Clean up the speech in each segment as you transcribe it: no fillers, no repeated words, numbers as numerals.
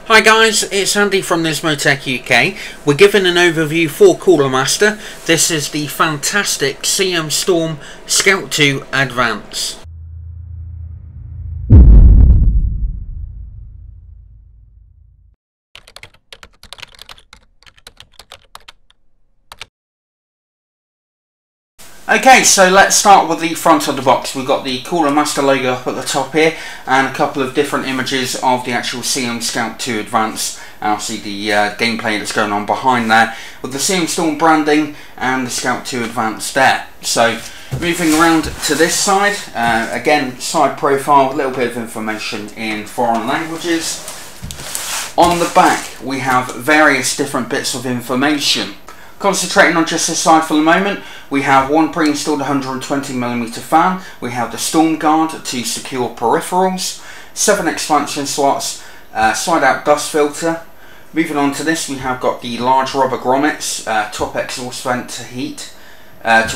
Hi guys, it's Andy from Nismotech UK. We're giving an overview for Cooler Master. This is the fantastic CM Storm Scout 2 Advance. Okay, so let's start with the front of the box. We've got the Cooler Master logo up at the top here and a couple of different images of the actual CM Scout 2 Advance. And obviously the gameplay that's going on behind there with the CM Storm branding and the Scout 2 Advance there. So moving around to this side, again side profile, a little bit of information in foreign languages. On the back we have various different bits of information. Concentrating on just this side for the moment, we have one pre-installed 120mm fan, we have the Storm Guard to secure peripherals, 7 expansion slots, slide out dust filter. Moving on to this, we have got the large rubber grommets, top exhaust vent to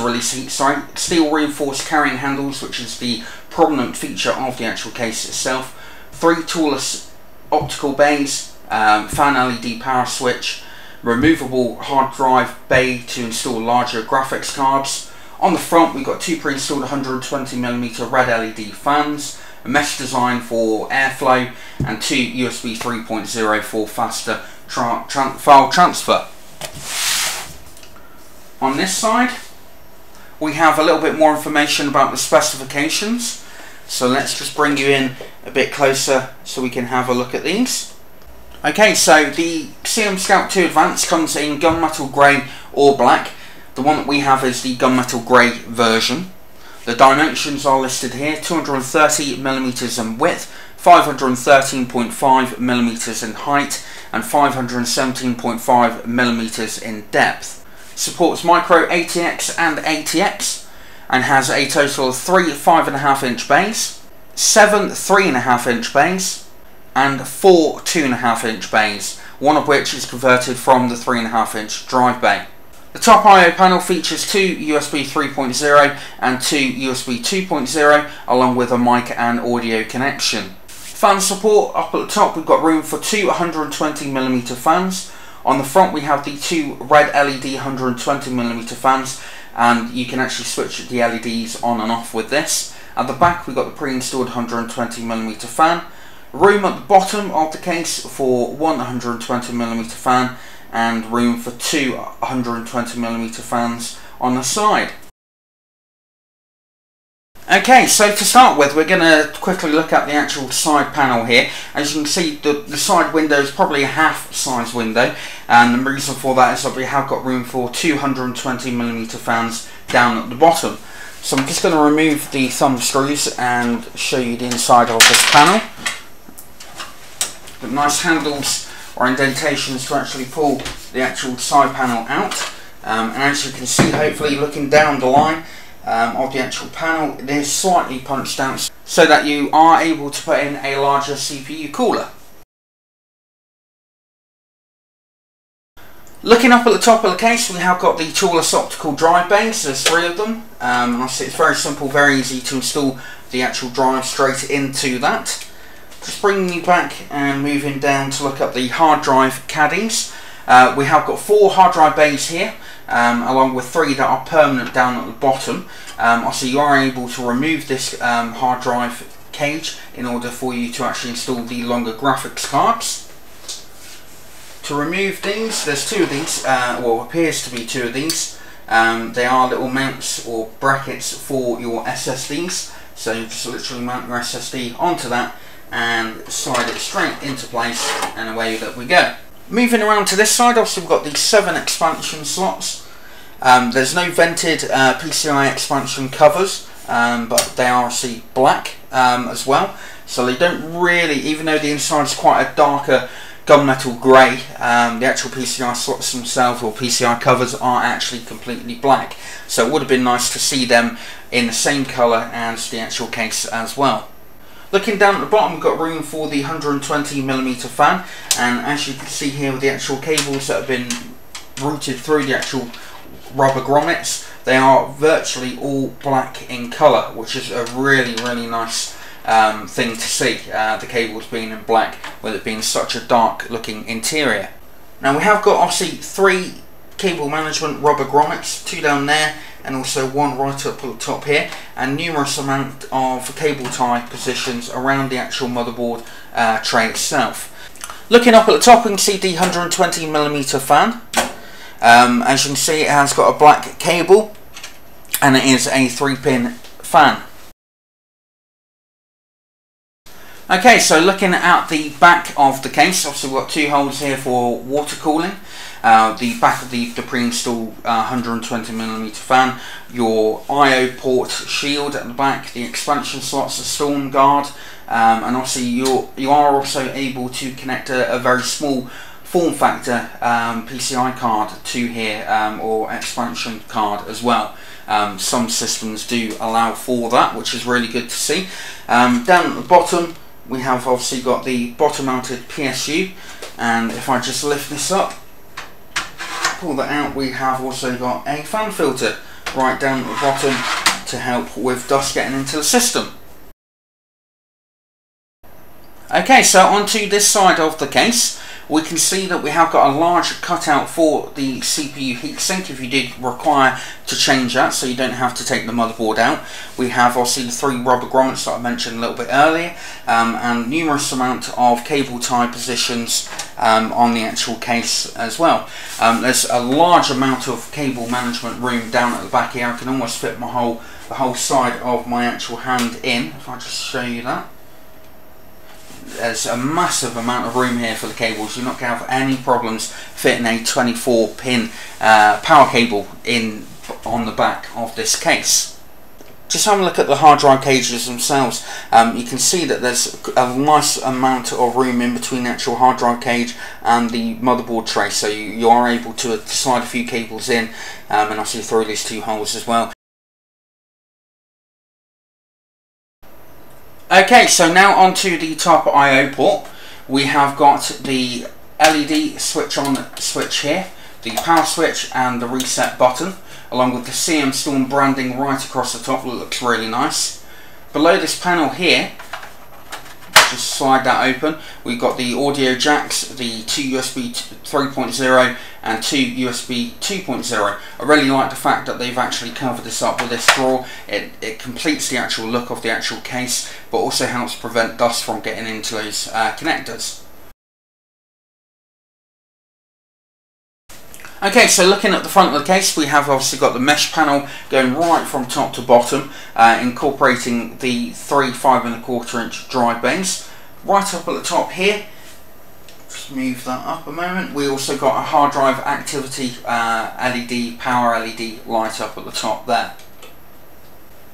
release heat, steel reinforced carrying handles, which is the prominent feature of the actual case itself, 3 toolless optical bays, fan LED power switch, removable hard drive bay to install larger graphics cards. On the front we've got 2 pre-installed 120mm red LED fans, a mesh design for airflow and 2 USB 3.0 for faster file transfer. On this side we have a little bit more information about the specifications, so let's just bring you in a bit closer so we can have a look at these. Okay, so the CM Scout 2 Advance comes in gunmetal grey or black. The one that we have is the gunmetal grey version. The dimensions are listed here: 230mm in width, 513.5mm in height, and 517.5mm in depth. Supports micro ATX and ATX, and has a total of 3 5.5-inch bays, 7 3.5-inch bays, and 4 2.5-inch bays, one of which is converted from the 3.5-inch drive bay. The top I/O panel features 2 USB 3.0 and 2 USB 2.0, along with a mic and audio connection. Fan support: up at the top we've got room for 2 120mm fans. On the front we have the 2 red LED 120mm fans, and you can actually switch the LEDs on and off with this. At the back we've got the pre-installed 120mm fan. Room at the bottom of the case for 1 120mm fan, and room for 2 120mm fans on the side. Okay, so to start with, we're going to quickly look at the actual side panel here. As you can see, the side window is probably a half size window, and the reason for that is that we have got room for 2 120mm fans down at the bottom. So I'm just going to remove the thumb screws and show you the inside of this panel. With nice handles or indentations to actually pull the actual side panel out, and as you can see, hopefully looking down the line of the actual panel, it is slightly punched out so that you are able to put in a larger CPU cooler. Looking up at the top of the case, we have got the toolless optical drive bays. There's 3 of them. Obviously it's very simple, very easy to install the actual drive straight into that. Just bringing you back and moving down to look at the hard drive caddies. We have got 4 hard drive bays here, along with 3 that are permanent down at the bottom. Also you are able to remove this hard drive cage in order for you to actually install the longer graphics cards. To remove these, there's 2 of these, well, appears to be 2 of these. They are little mounts or brackets for your SSDs, so you just literally mount your SSD onto that and slide it straight into place, and away that we go. Moving around to this side, obviously we've got these 7 expansion slots. There's no vented PCI expansion covers, but they are obviously black as well, so they don't really, even though the inside is quite a darker gunmetal grey, the actual PCI slots themselves, or PCI covers, are actually completely black, so it would have been nice to see them in the same colour as the actual case as well. Looking down at the bottom, we've got room for the 120mm fan, and as you can see here with the actual cables that have been routed through the actual rubber grommets, they are virtually all black in colour, which is a really nice thing to see, the cables being in black with it being such a dark looking interior. Now we have got obviously 3 cable management rubber grommets, 2 down there and also 1 right up at the top here, and numerous amount of cable tie positions around the actual motherboard tray itself. Looking up at the top, we can see the 120mm fan. As you can see, it has got a black cable and it is a 3-pin fan. Okay, so looking at the back of the case, obviously we've got 2 holes here for water cooling. The back of the pre-installed 120mm fan, your I/O port shield at the back, the expansion slots, the storm guard, and obviously you are also able to connect a very small form factor PCI card to here, or expansion card as well. Some systems do allow for that, which is really good to see. Down at the bottom we have obviously got the bottom mounted PSU, and if I just lift this up, pull that out, we have also got a fan filter right down at the bottom to help with dust getting into the system. Okay, so onto this side of the case, we can see that we have got a large cutout for the CPU heatsink if you did require to change that, so you don't have to take the motherboard out. We have obviously the 3 rubber grommets that I mentioned a little bit earlier, and numerous amount of cable tie positions on the actual case as well. There's a large amount of cable management room down at the back here. I can almost fit the whole side of my actual hand in, if I just show you that. There's a massive amount of room here for the cables. You're not going to have any problems fitting a 24-pin power cable in on the back of this case. Just have a look at the hard drive cages themselves. You can see that there's a nice amount of room in between the actual hard drive cage and the motherboard tray, so you are able to slide a few cables in, and obviously through these 2 holes as well. Okay, so now onto the top I/O port. We have got the LED switch on switch here, the power switch and the reset button, along with the CM Storm branding right across the top. It looks really nice. Below this panel here, just slide that open, we've got the audio jacks, the 2 USB 3.0 and 2 USB 2.0. I really like the fact that they've actually covered this up with this drawer. It completes the actual look of the actual case, but also helps prevent dust from getting into those connectors. Okay, so looking at the front of the case, we have obviously got the mesh panel going right from top to bottom, incorporating the 3 5¼ inch drive bays. Right up at the top here, just move that up a moment, we also got a hard drive activity LED, power LED light up at the top there.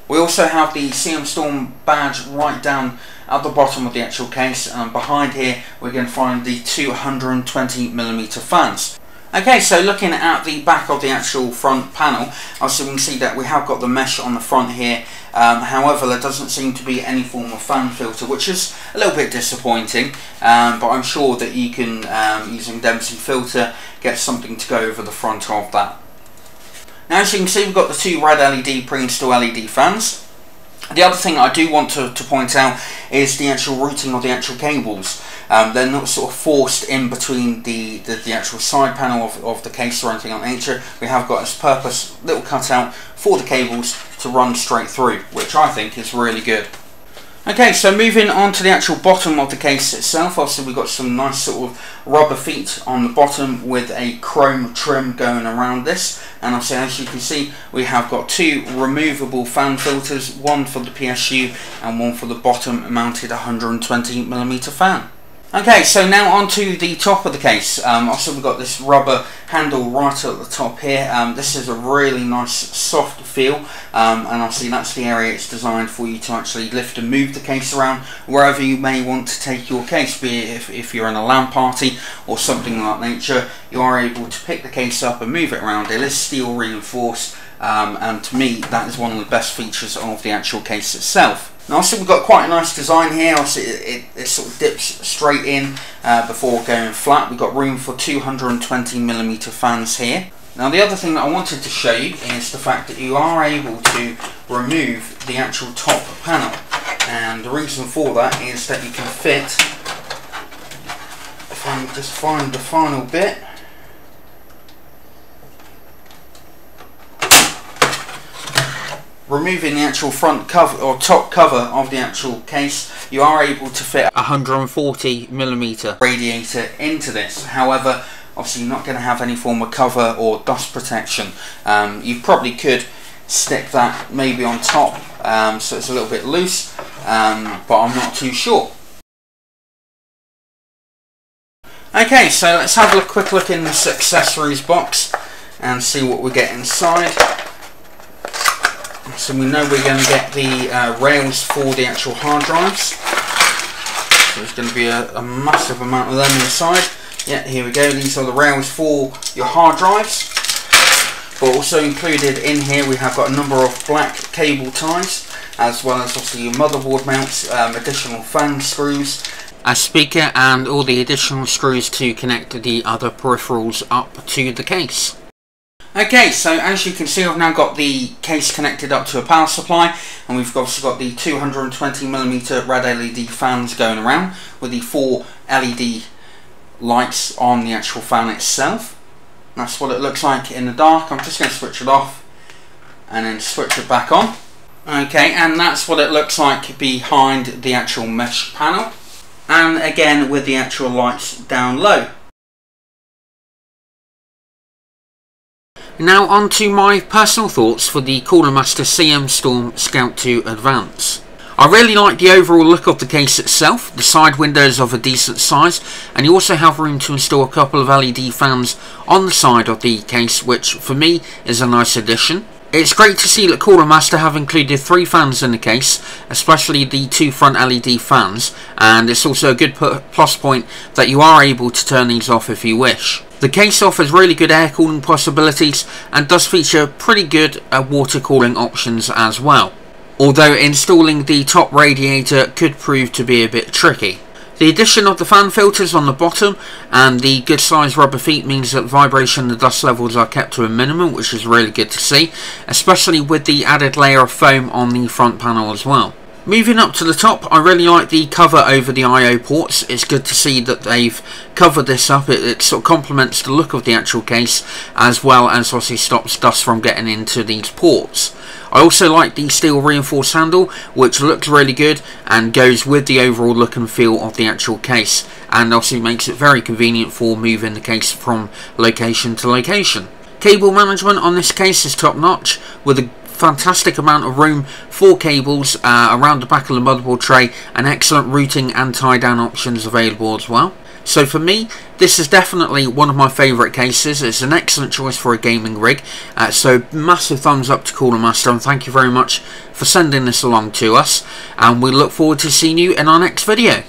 We also have the CM Storm badge right down at the bottom of the actual case, and behind here we're going to find the 220mm fans. Okay, so looking at the back of the actual front panel, obviously we can see that we have got the mesh on the front here. However, there doesn't seem to be any form of fan filter, which is a little bit disappointing, but I'm sure that you can, using Dempsey filter, get something to go over the front of that. Now, as you can see, we've got the 2 red LED pre-install LED fans. The other thing I do want to point out is the actual routing of the actual cables. They're not sort of forced in between the actual side panel of the case or anything of that nature. We have got this purpose little cutout for the cables to run straight through, which I think is really good. Okay, so moving on to the actual bottom of the case itself, obviously we've got some nice sort of rubber feet on the bottom with a chrome trim going around this, and obviously as you can see we have got 2 removable fan filters, one for the PSU and one for the bottom mounted 120mm fan. Okay, so now onto the top of the case. Also we've got this rubber handle right at the top here. This is a really nice soft feel, and obviously that's the area it's designed for you to actually lift and move the case around wherever you may want to take your case, be it if you're in a LAN party or something of that nature. You are able to pick the case up and move it around. It is steel reinforced, and to me that is one of the best features of the actual case itself. Now obviously we've got quite a nice design here. Obviously it sort of dips straight in before going flat. We've got room for 220mm fans here. Now the other thing that I wanted to show you is the fact that you are able to remove the actual top panel. and the reason for that is that you can fit, if I just find the final bit, removing the actual front cover or top cover of the actual case, you are able to fit a 140mm radiator into this. However, obviously you're not going to have any form of cover or dust protection. You probably could stick that maybe on top, so it's a little bit loose, but I'm not too sure. Okay, so let's have a quick look in this accessories box and see what we get inside. So we know we're going to get the rails for the actual hard drives. So there's going to be a massive amount of them inside. Yeah, here we go. These are the rails for your hard drives. But also included in here we have got a number of black cable ties, as well as obviously your motherboard mounts, additional fan screws, a speaker, and all the additional screws to connect the other peripherals up to the case. Okay, so as you can see, I've now got the case connected up to a power supply, and we've also got the 220mm red LED fans going around with the 4 LED lights on the actual fan itself. That's what it looks like in the dark. I'm just going to switch it off and then switch it back on. Okay, and that's what it looks like behind the actual mesh panel, and again with the actual lights down low. Now on to my personal thoughts for the Cooler Master CM Storm Scout 2 Advance. I really like the overall look of the case itself. The side windows of a decent size, and you also have room to install a couple of LED fans on the side of the case, which for me is a nice addition. It's great to see that Cooler Master have included 3 fans in the case, especially the 2 front LED fans, and it's also a good plus point that you are able to turn these off if you wish. The case offers really good air cooling possibilities and does feature pretty good water cooling options as well, although installing the top radiator could prove to be a bit tricky. The addition of the fan filters on the bottom and the good sized rubber feet means that vibration and dust levels are kept to a minimum, which is really good to see, especially with the added layer of foam on the front panel as well. Moving up to the top, I really like the cover over the I/O ports. It's good to see that they've covered this up. It sort of complements the look of the actual case, as well as obviously stops dust from getting into these ports. I also like the steel reinforced handle, which looks really good and goes with the overall look and feel of the actual case, and also makes it very convenient for moving the case from location to location. Cable management on this case is top notch, with a fantastic amount of room for cables around the back of the motherboard tray, and excellent routing and tie down options available as well. So for me, this is definitely one of my favourite cases. It's an excellent choice for a gaming rig, so massive thumbs up to Cooler Master, and thank you very much for sending this along to us, and we look forward to seeing you in our next video.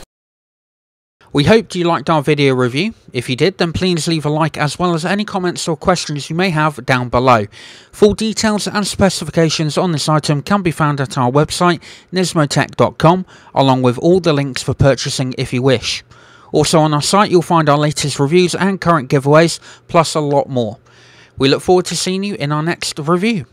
We hope you liked our video review. If you did, then please leave a like, as well as any comments or questions you may have down below. Full details and specifications on this item can be found at our website, nismotech.com, along with all the links for purchasing if you wish. Also on our site you'll find our latest reviews and current giveaways, plus a lot more. We look forward to seeing you in our next review.